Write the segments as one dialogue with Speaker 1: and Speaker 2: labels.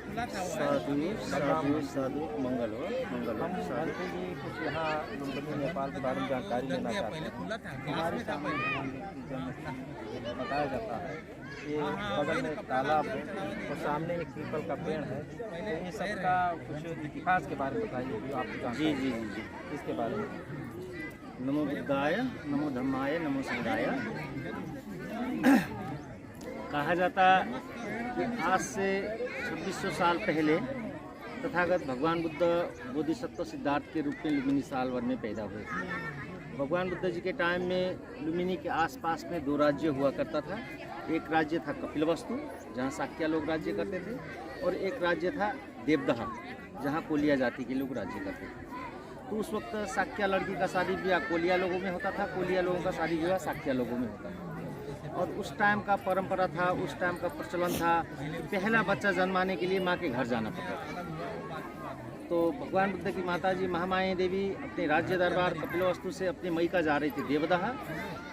Speaker 1: साधु साधु साधु मंगल हो
Speaker 2: हम जानते जी कुछ यहाँ लुम्बिनी नेपाल के बारे में जानकारी लेना चाहते हैं। हमारे सामने भगवान की जन्मस्थली बताया जाता है। ये बगल में एक तालाब है और सामने एक पीपल का पेड़ है। तो ये सबका कुछ इतिहास के बारे में बताइए जो आपको जानकारी
Speaker 1: जी जी जी जी।
Speaker 2: इसके बारे में।
Speaker 1: नमो बुद्धाय, नमो धम्माय, नमो संघाय। कहा जाता कि आज से 2600 साल पहले तथागत भगवान बुद्ध बोधिसत्व सिद्धार्थ के रूप में लुम्बिनी साल वन में पैदा हुए थे। भगवान बुद्ध जी के टाइम में लुम्बिनी के आसपास में 2 राज्य हुआ करता था। एक राज्य था कपिलवस्तु, जहाँ शाक्य लोग राज्य करते थे, और एक राज्य था देवदहा, जहाँ कोलिया जाति के लोग राज्य करते थे। तो उस वक्त शाक्य लड़की का शादी ब्याह कोलिया लोगों में होता था, कोलिया लोगों का शादी ब्याह शाक्य लोगों में होता था। और उस टाइम का परंपरा था, उस टाइम का प्रचलन था, पहला बच्चा जन्माने के लिए माँ के घर जाना पड़ता था। तो भगवान बुद्ध की माता जी महामाया देवी अपने राज्य दरबार कपिलवस्तु से अपने मई का जा रही थी देवदहा।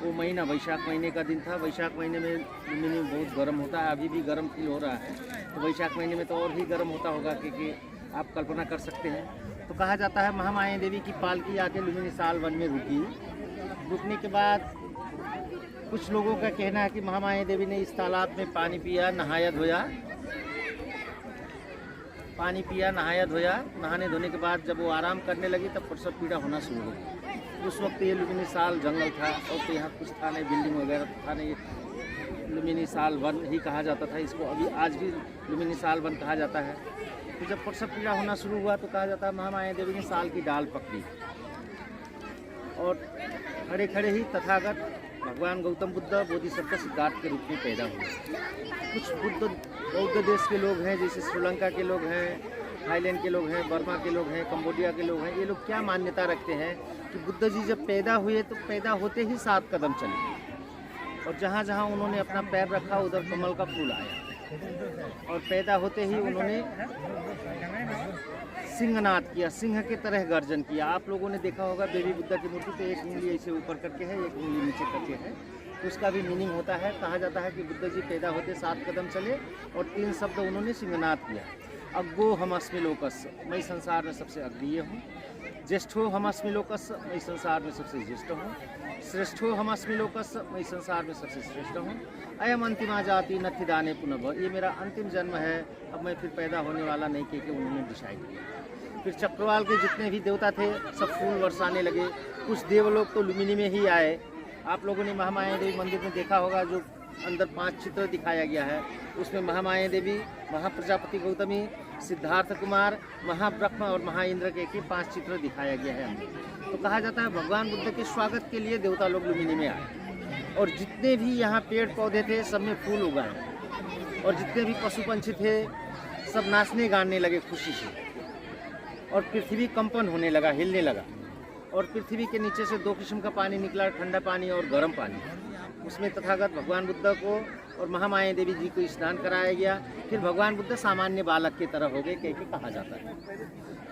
Speaker 1: वो महीना वैशाख महीने का दिन था। वैशाख महीने में लुम्बिनी में बहुत गर्म होता है, अभी भी गर्म फील हो रहा है। तो वैशाख महीने में तो और भी गर्म होता होगा, क्योंकि आप कल्पना कर सकते हैं। तो कहा जाता है महामाया देवी की पालकी आके लुम्बिनी साल वन में रुकी। रुकने के बाद कुछ लोगों का कहना है कि महामाया देवी ने इस तालाब में पानी पिया, नहाया धोया। पानी पिया, नहाया धोया। नहाने धोने के बाद जब वो आराम करने लगी तब प्रसव पीड़ा होना शुरू हो गई। उस वक्त ये लुम्बिनी साल जंगल था और तो यहाँ कुछ था नहीं, बिल्डिंग वगैरह था नहीं। लुम्बिनी साल वन ही कहा जाता था इसको, अभी आज भी लुम्बिनी साल वन कहा जाता है। तो जब प्रसव पीड़ा होना शुरू हुआ तो कहा जाता है महामाया देवी ने साल की डाल पकड़ी और खड़े खड़े ही तथागत भगवान गौतम बुद्ध बोधिसत्व सिद्धार्थ के रूप में पैदा हुए। कुछ बौद्ध देश के लोग हैं, जैसे श्रीलंका के लोग हैं, थाईलैंड के लोग हैं, बर्मा के लोग हैं, कंबोडिया के लोग हैं। ये लोग क्या मान्यता रखते हैं कि बुद्ध जी जब पैदा हुए तो पैदा होते ही 7 कदम चले, और जहाँ जहाँ उन्होंने अपना पैर रखा उधर कमल का फूल आया, और पैदा होते ही उन्होंने सिंहनाद किया, सिंह के तरह गर्जन किया। आप लोगों ने देखा होगा बेबी बुद्धा की मूर्ति पे एक उंगली ऐसे ऊपर करके है, एक उंगली नीचे करके है। तो उसका भी मीनिंग होता है। कहा जाता है कि बुद्ध जी पैदा होते 7 कदम चले और 3 शब्द उन्होंने सिंहनाद किया। अग्गो हमस्मि लोकस्य, मैं संसार में सबसे अग्रीय हूँ। ज्येष्ठो हमस्मि लोकस्य, मैं संसार में सबसे ज्येष्ठ हूँ। श्रेष्ठो हमस्मि लोकस्य, मैं संसार में सबसे श्रेष्ठ हूँ। अयम अंतिमा जाति नथि दाने पुनः, ये मेरा अंतिम जन्म है, अब मैं फिर पैदा होने वाला नहीं, के उन्होंने डिसाइड किया। फिर चक्रवाल के जितने भी देवता थे सब फूल बरसाने लगे। कुछ देवलोग तो लुम्बिनी में ही आए। आप लोगों ने महामाया देवी मंदिर में देखा होगा, जो अंदर 5 चित्र दिखाया गया है। उसमें महामाया देवी, महाप्रजापति गौतमी, सिद्धार्थ कुमार, महाब्रह्म और महाइंद्र के 5 चित्र दिखाया गया है अंदर। तो कहा जाता है भगवान बुद्ध के स्वागत के लिए देवता लोग लुम्बिनी में आए, और जितने भी यहाँ पेड़ पौधे थे सब में फूल उगाए, और जितने भी पशु पंछी थे सब नाचने गाने लगे खुशी से, और पृथ्वी कंपन होने लगा, हिलने लगा। और पृथ्वी के नीचे से 2 किस्म का पानी निकला, ठंडा पानी और गर्म पानी। उसमें तथागत भगवान बुद्ध को और महामाया देवी जी को स्नान कराया गया। फिर भगवान बुद्ध सामान्य बालक की तरह हो गए, कह के कहा जाता है।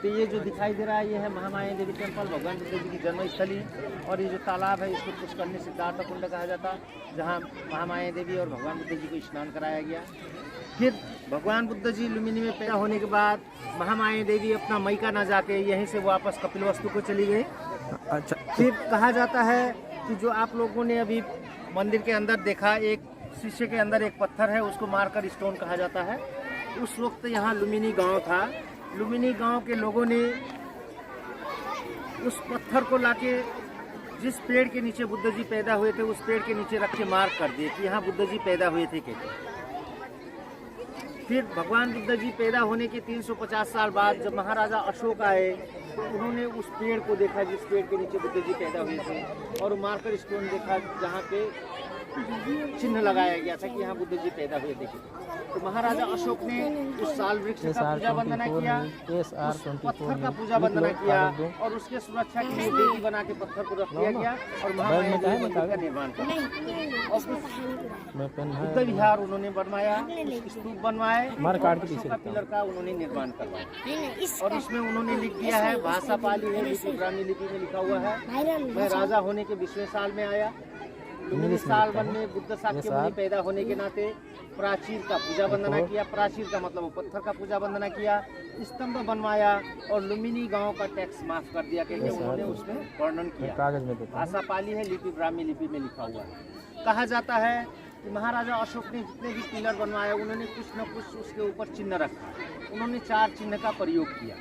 Speaker 1: तो ये जो दिखाई दे रहा है ये है महामाया देवी टेम्पल, भगवान बुद्ध जी की जन्मस्थली। और ये जो तालाब है इसको पुष्करणी सिद्धार्थ कुंड कहा जाता, जहाँ महामाया देवी और भगवान बुद्ध जी को स्नान कराया गया। फिर भगवान बुद्ध जी लुम्बिनी में पैदा होने के बाद महामाया देवी अपना मैका न जाके यहीं से वापस कपिलवस्तु को चली गई।
Speaker 2: अच्छा,
Speaker 1: फिर कहा जाता है कि जो आप लोगों ने अभी मंदिर के अंदर देखा, एक शीशे के अंदर एक पत्थर है, उसको मारकर स्टोन कहा जाता है। उस वक्त यहाँ लुम्बिनी गांव था। लुम्बिनी गांव के लोगों ने उस पत्थर को लाके जिस पेड़ के नीचे बुद्ध जी पैदा हुए थे उस पेड़ के नीचे रख के मार्क कर दिए कि यहाँ बुद्ध जी पैदा हुए थे कहते। फिर भगवान बुद्ध जी पैदा होने के 350 साल बाद जब महाराजा अशोक आए तो उन्होंने उस पेड़ को देखा जिस पेड़ के नीचे बुद्ध जी पैदा हुए थे, और मार्कर स्टोन देखा जहाँ पे चिन्ह लगाया गया था कि यहाँ बुद्ध जी पैदा हुए थे। तो महाराजा अशोक ने उस साल वृक्ष का पूजा वंदना किया, उस पत्थर का पूजा वंदना किया, और उसके सुरक्षा के लिए देवी बना के पत्थर को रख दिया गया और महामाया देवी मंदिर का निर्माण किया। और बुद्ध विहार उन्होंने बनवाया, स्तूप बनवाए, का पिलर का उन्होंने निर्माण करवाया। और इसमें उन्होंने लिख दिया है, भाषा पाली है, लिपि ब्राह्मी लिपि में लिखा हुआ है, मैं राजा होने के 20वें साल में आया, लुम्बिनी सालवन में बुद्ध शाक्य मुनि पैदा होने के नाते प्राचीर का पूजा वंदना किया। प्राचीर का मतलब पत्थर का पूजा वंदना किया, स्तंभ बनवाया और लुम्बिनी गांव का टैक्स माफ कर दिया क्योंकि उन्होंने उसमें वर्णन किया। भाषा पाली है, लिपि ब्राह्मी लिपि में लिखा हुआ है। कहा जाता है कि महाराजा अशोक ने जितने भी पिलर बनवाए उन्होंने कुछ न कुछ उसके ऊपर चिन्ह रखा। उन्होंने 4 चिन्ह का प्रयोग किया।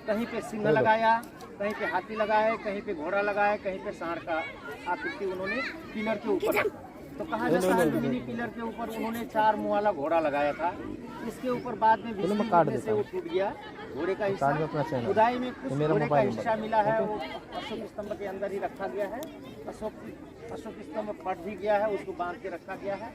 Speaker 1: कहीं पे सिंह लगाया, कहीं पे हाथी लगाए, कहीं पे घोड़ा लगाए, कहीं पे सांड का आकृति उन्होंने पिलर के ऊपर रखा। तो कहा जाता है लुम्बिनी पिलर के ऊपर उन्होंने 4 मुँह वाला घोड़ा लगाया था। इसके ऊपर बाद में बिजली से वो टूट गया घोड़े का हिस्सा। खुदाई में कुछ घोड़े का हिस्सा मिला है, वो अशोक स्तंभ के अंदर ही रखा गया है। अशोक स्तंभ फट भी गया है, उसको बांध के रखा गया है।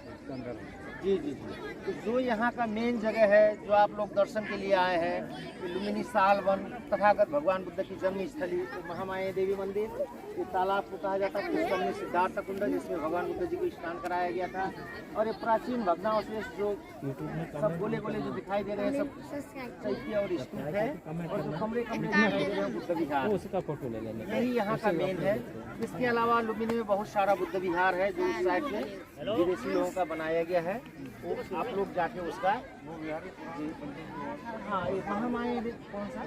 Speaker 1: जी जी जी। तो जो यहाँ का मेन जगह है जो आप लोग दर्शन के लिए आए हैं, तो लुम्बिनी सालवन तथागत भगवान बुद्ध की जन्म स्थली तो महामाया देवी मंदिर। ये तालाब को कहा जाता है पुष्कर में सिद्धार्थ कुंड, जिसमें भगवान बुद्ध जी को स्नान कराया गया था। और ये प्राचीन भग्नावशेष जो सब गोले गोले जो दिखाई दे रहे हैं सब चैत्य और स्तूप है, और जो कमरे दिखाई दे रहे हैं बुद्ध विहार, उसका फोटो ले लेंगे। यही यहाँ का मेन है। इसके अलावा लुम्बिनी में बहुत सारा बुद्ध विहार है जो उस साइड में विदेशी लोगों का बनाया गया है। वो आप लोग जाके उसका जी हाँ ये महामाया कौन सा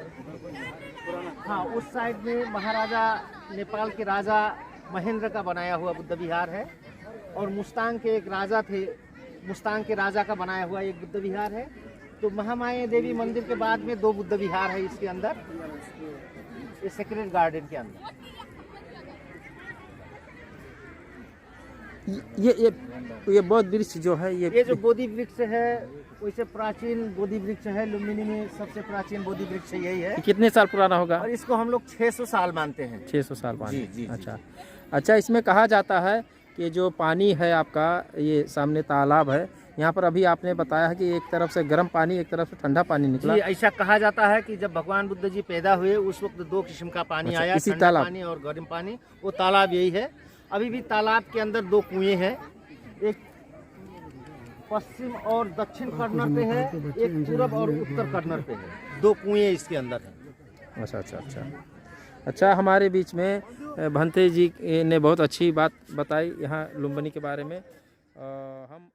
Speaker 1: पुराना, हाँ उस साइड में महाराजा नेपाल के राजा महेंद्र का बनाया हुआ बुद्ध विहार है। और मुस्तांग के एक राजा थे, मुस्तांग के राजा का बनाया हुआ एक बुद्ध विहार है। तो महामाया देवी मंदिर के बाद में 2 बुद्ध विहार है इसके अंदर, ये सेक्रेड गार्डन के अंदर।
Speaker 2: ये बोधि वृक्ष जो है ये
Speaker 1: जो बोधि वृक्ष है वैसे प्राचीन बोधि वृक्ष है। लुम्बिनी में सबसे प्राचीन बोधि वृक्ष यही है।
Speaker 2: कितने साल पुराना होगा?
Speaker 1: और इसको हम लोग 600 साल मानते हैं।
Speaker 2: 600 साल पुराना।
Speaker 1: जी जी।
Speaker 2: अच्छा, इसमें कहा जाता है कि जो पानी है आपका, ये सामने तालाब है, यहाँ पर अभी आपने बताया है कि एक तरफ से गर्म पानी एक तरफ से ठंडा पानी निकला।
Speaker 1: जी, ऐसा कहा जाता है कि जब भगवान बुद्ध जी पैदा हुए उस वक्त 2 किस्म का पानी आया,
Speaker 2: इसी
Speaker 1: ठंडा
Speaker 2: तालाब
Speaker 1: पानी और गर्म पानी। वो तालाब यही है। अभी भी तालाब के अंदर 2 कुएं हैं, एक पश्चिम और दक्षिण कर्नर पे है, एक पूरब और उत्तर कर्नर पे है। 2 कुएं इसके अंदर है।
Speaker 2: अच्छा, हमारे बीच में भंते जी ने बहुत अच्छी बात बताई यहाँ लुम्बिनी के बारे में। हम